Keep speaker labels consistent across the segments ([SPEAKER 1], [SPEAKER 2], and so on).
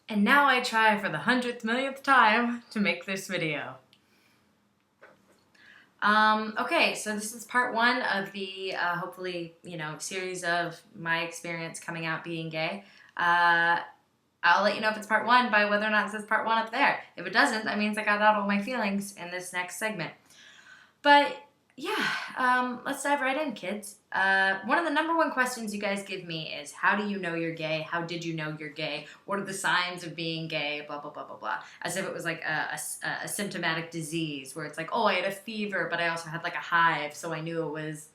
[SPEAKER 1] And now I try for the 100th millionth time to make this video. Okay, so this is part one of the, hopefully, series of my experience coming out being gay. I'll let you know if it's part one by whether or not it says part one up there. If it doesn't, that means I got out all my feelings in this next segment. But yeah, let's dive right in, kids. One of the number one questions you guys give me is, how do you know you're gay? How did you know you're gay? What are the signs of being gay? Blah, blah, blah, blah, blah. As if it was like a symptomatic disease where it's like, oh, I had a fever, but I also had like a hive, so I knew it was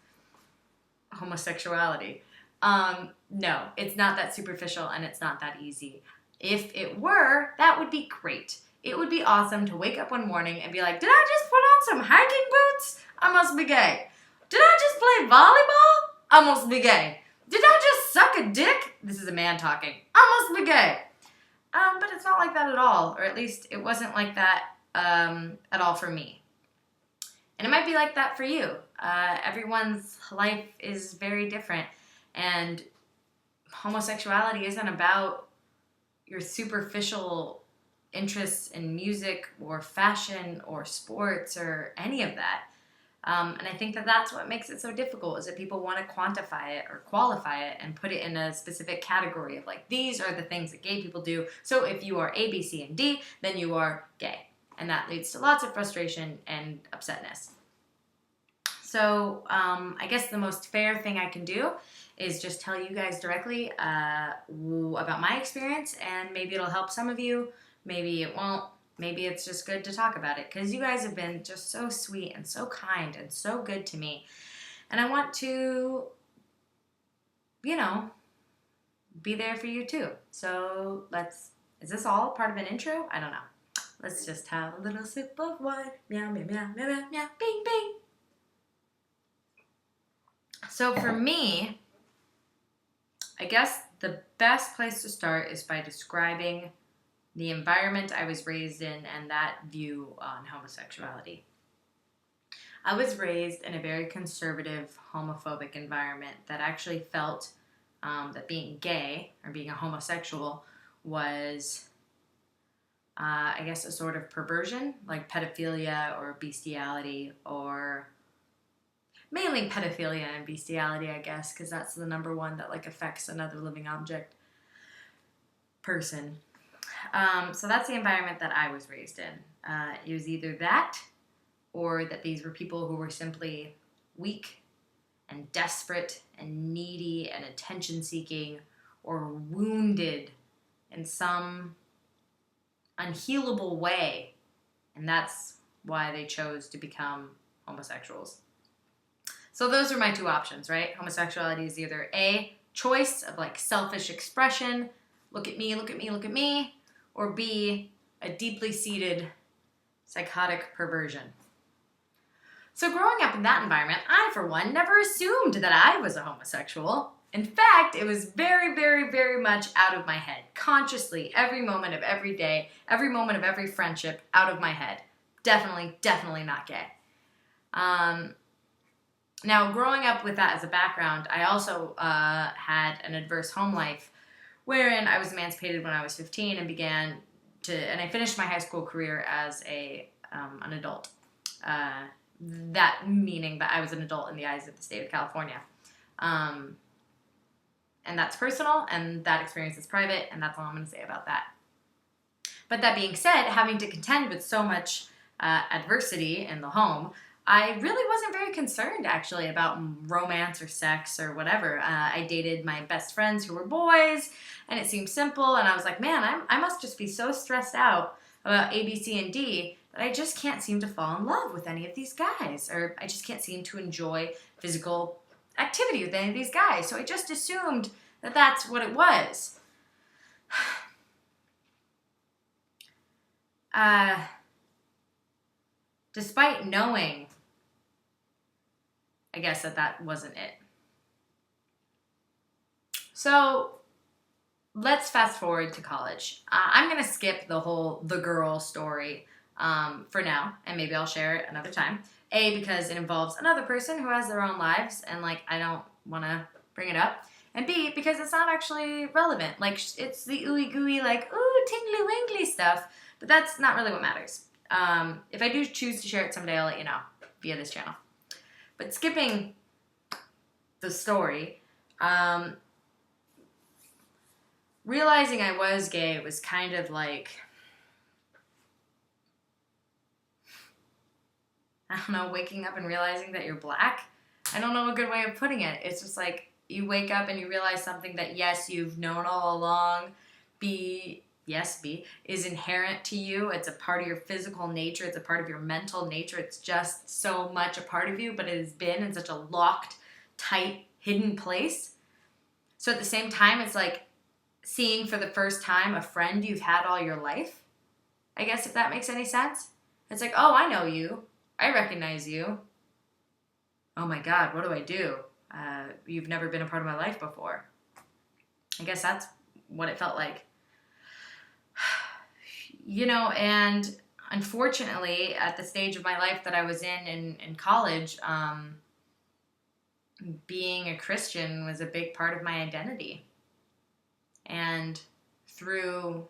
[SPEAKER 1] homosexuality. No, it's not that superficial and it's not that easy. If it were, that would be great. It would be awesome to wake up one morning and be like, did I just put on some hiking boots? I must be gay. Did I just play volleyball? I must be gay. Did I just suck a dick? This is a man talking. I must be gay. But it's not like that at all, or at least it wasn't like that at all for me. And it might be like that for you. Everyone's life is very different, and homosexuality isn't about your superficial interests in music or fashion or sports or any of that. And I think that that's what makes it so difficult, is that people want to quantify it or qualify it and put it in a specific category of like, these are the things that gay people do. So if you are A, B, C, and D, then you are gay. And that leads to lots of frustration and upsetness. So I guess the most fair thing I can do is just tell you guys directly about my experience, and maybe it'll help some of you. Maybe it won't. Maybe it's just good to talk about it, because you guys have been just so sweet and so kind and so good to me. And I want to, be there for you too. So is this all part of an intro? I don't know. Let's just have a little sip of wine. Meow, meow, meow, meow, meow, meow, bing, bing. So for me, I guess the best place to start is by describing the environment I was raised in and that view on homosexuality. I was raised in a very conservative, homophobic environment that actually felt that being gay or being a homosexual was, I guess, a sort of perversion, like pedophilia or bestiality, or mainly pedophilia and bestiality, I guess, because that's the number one that like affects another living object person. So that's the environment that I was raised in. It was either that, or that these were people who were simply weak and desperate and needy and attention-seeking, or wounded in some unhealable way, and that's why they chose to become homosexuals. So those are my two options, right? Homosexuality is either A, choice of like selfish expression, look at me, look at me, look at me, or B, a deeply seated psychotic perversion. So growing up in that environment, I, for one, never assumed that I was a homosexual. In fact, it was very, very, very much out of my head, consciously, every moment of every day, every moment of every friendship, out of my head. Definitely, definitely not gay. Now, growing up with that as a background, I also had an adverse home life wherein I was emancipated when I was 15 and I finished my high school career as an adult. That meaning that I was an adult in the eyes of the state of California. And that's personal, and that experience is private, and that's all I'm going to say about that. But that being said, having to contend with so much adversity in the home, I really wasn't very concerned, actually, about romance or sex or whatever. I dated my best friends who were boys, and it seemed simple, and I was like, man, I must just be so stressed out about A, B, C, and D that I just can't seem to fall in love with any of these guys, or I just can't seem to enjoy physical activity with any of these guys. So I just assumed that that's what it was. Despite knowing, I guess, that wasn't it. So let's fast forward to college. I'm going to skip the girl story for now, and maybe I'll share it another time. A, because it involves another person who has their own lives, and I don't want to bring it up. And B, because it's not actually relevant. It's the ooey gooey, ooh, tingly winkly stuff, but that's not really what matters. If I do choose to share it someday, I'll let you know via this channel. But skipping the story, realizing I was gay was kind of like, I don't know, waking up and realizing that you're black. I don't know a good way of putting it. It's just like you wake up and you realize something that, yes, you've known all along. B is inherent to you. It's a part of your physical nature. It's a part of your mental nature. It's just so much a part of you, but it has been in such a locked, tight, hidden place. So at the same time, it's like seeing for the first time a friend you've had all your life. I guess if that makes any sense. It's like, oh, I know you. I recognize you. Oh my God, what do I do? You've never been a part of my life before. I guess that's what it felt like. You know, and unfortunately, at the stage of my life that I was in college, being a Christian was a big part of my identity. And through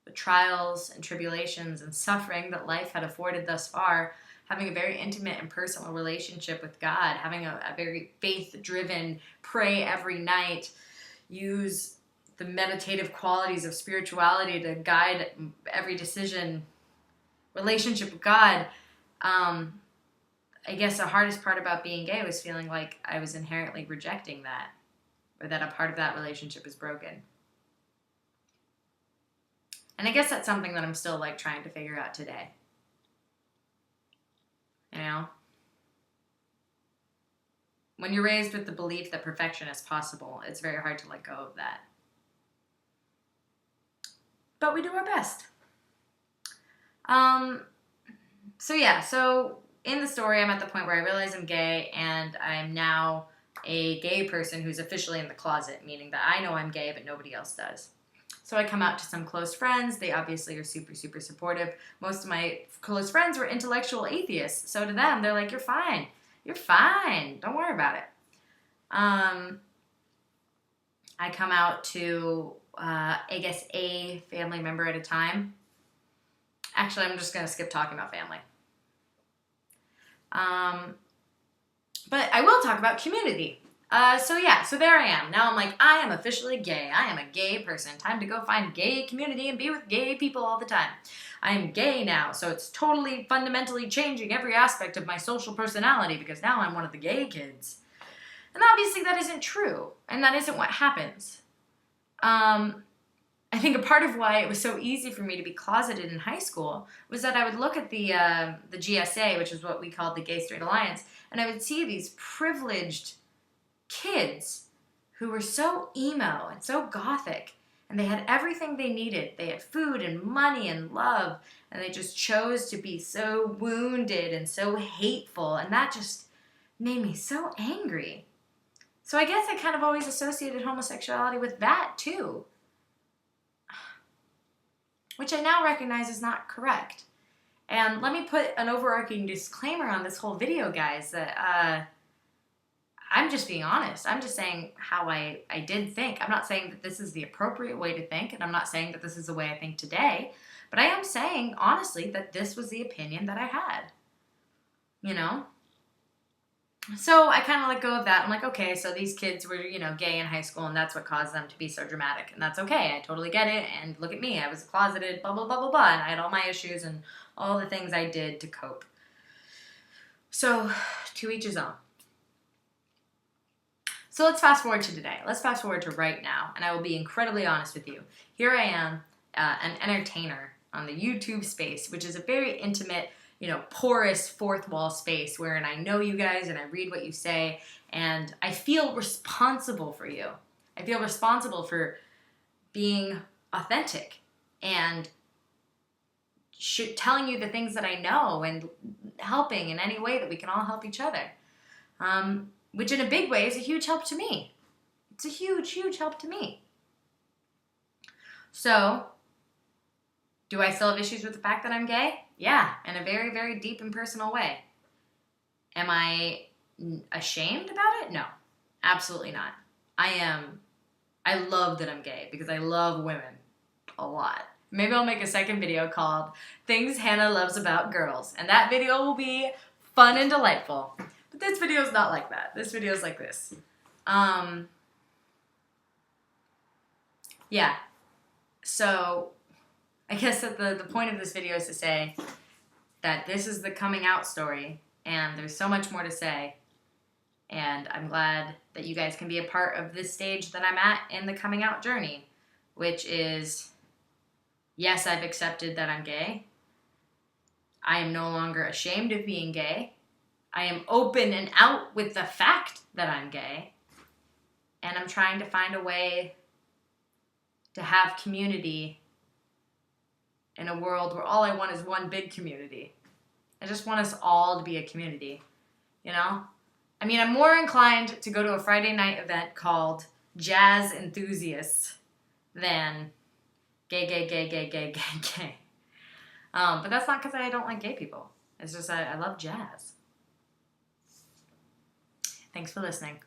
[SPEAKER 1] the trials and tribulations and suffering that life had afforded thus far, having a very intimate and personal relationship with God, having a very faith-driven, pray every night, use the meditative qualities of spirituality to guide every decision, relationship with God. I guess the hardest part about being gay was feeling like I was inherently rejecting that, or that a part of that relationship is broken. And I guess that's something that I'm still like trying to figure out today. You know? When you're raised with the belief that perfection is possible, it's very hard to let go of that. But we do our best. So in the story, I'm at the point where I realize I'm gay, and I'm now a gay person who's officially in the closet, meaning that I know I'm gay, but nobody else does. So I come out to some close friends. They obviously are super, super supportive. Most of my close friends were intellectual atheists. So to them, they're like, you're fine. You're fine. Don't worry about it. I come out to, I guess, a family member at a time. Actually, I'm just going to skip talking about family. But I will talk about community. So there I am. Now I'm like, I am officially gay. I am a gay person. Time to go find gay community and be with gay people all the time. I am gay now, so it's totally fundamentally changing every aspect of my social personality because now I'm one of the gay kids. And obviously that isn't true, and that isn't what happens. I think a part of why it was so easy for me to be closeted in high school was that I would look at the GSA, which is what we called the Gay Straight Alliance, and I would see these privileged kids who were so emo and so gothic, and they had everything they needed. They had food and money and love, and they just chose to be so wounded and so hateful, and that just made me so angry. So I guess I kind of always associated homosexuality with that too, which I now recognize is not correct. And let me put an overarching disclaimer on this whole video, guys, that I'm just being honest. I'm just saying how I did think. I'm not saying that this is the appropriate way to think, and I'm not saying that this is the way I think today, but I am saying, honestly, that this was the opinion that I had, you know? So I kind of let go of that. I'm like, okay, so these kids were, gay in high school, and that's what caused them to be so dramatic, and that's okay. I totally get it, and look at me. I was closeted, blah, blah, blah, blah, blah, and I had all my issues and all the things I did to cope. So, to each his own. So let's fast forward to today. Let's fast forward to right now, and I will be incredibly honest with you. Here I am, an entertainer on the YouTube space, which is a very intimate, porous fourth wall space wherein I know you guys and I read what you say, and I feel responsible for you. I feel responsible for being authentic and telling you the things that I know and helping in any way that we can all help each other. Which in a big way is a huge help to me. It's a huge, huge help to me. So, do I still have issues with the fact that I'm gay? Yeah, in a very, very deep and personal way. Am I ashamed about it? No, absolutely not. I love that I'm gay because I love women. a lot. Maybe I'll make a second video called Things Hannah Loves About Girls. And that video will be fun and delightful. But this video is not like that. This video is like this. Yeah. So I guess that the point of this video is to say that this is the coming out story, and there's so much more to say. And I'm glad that you guys can be a part of this stage that I'm at in the coming out journey, which is, yes, I've accepted that I'm gay. I am no longer ashamed of being gay. I am open and out with the fact that I'm gay. And I'm trying to find a way to have community in a world where all I want is one big community. I just want us all to be a community, you know? I mean, I'm more inclined to go to a Friday night event called Jazz Enthusiasts than gay. But that's not because I don't like gay people. It's just I love jazz. Thanks for listening.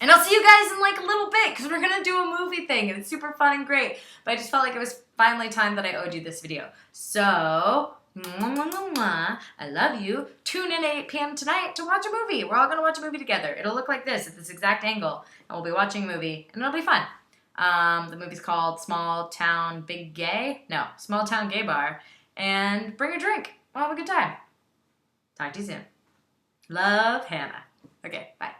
[SPEAKER 1] And I'll see you guys in like a little bit because we're going to do a movie thing and it's super fun and great. But I just felt like it was finally time that I owed you this video. So, I love you. Tune in at 8 p.m. tonight to watch a movie. We're all going to watch a movie together. It'll look like this at this exact angle. And we'll be watching a movie and it'll be fun. The movie's called Small Town Gay Bar. And bring a drink. We'll have a good time. Talk to you soon. Love, Hannah. Okay, bye.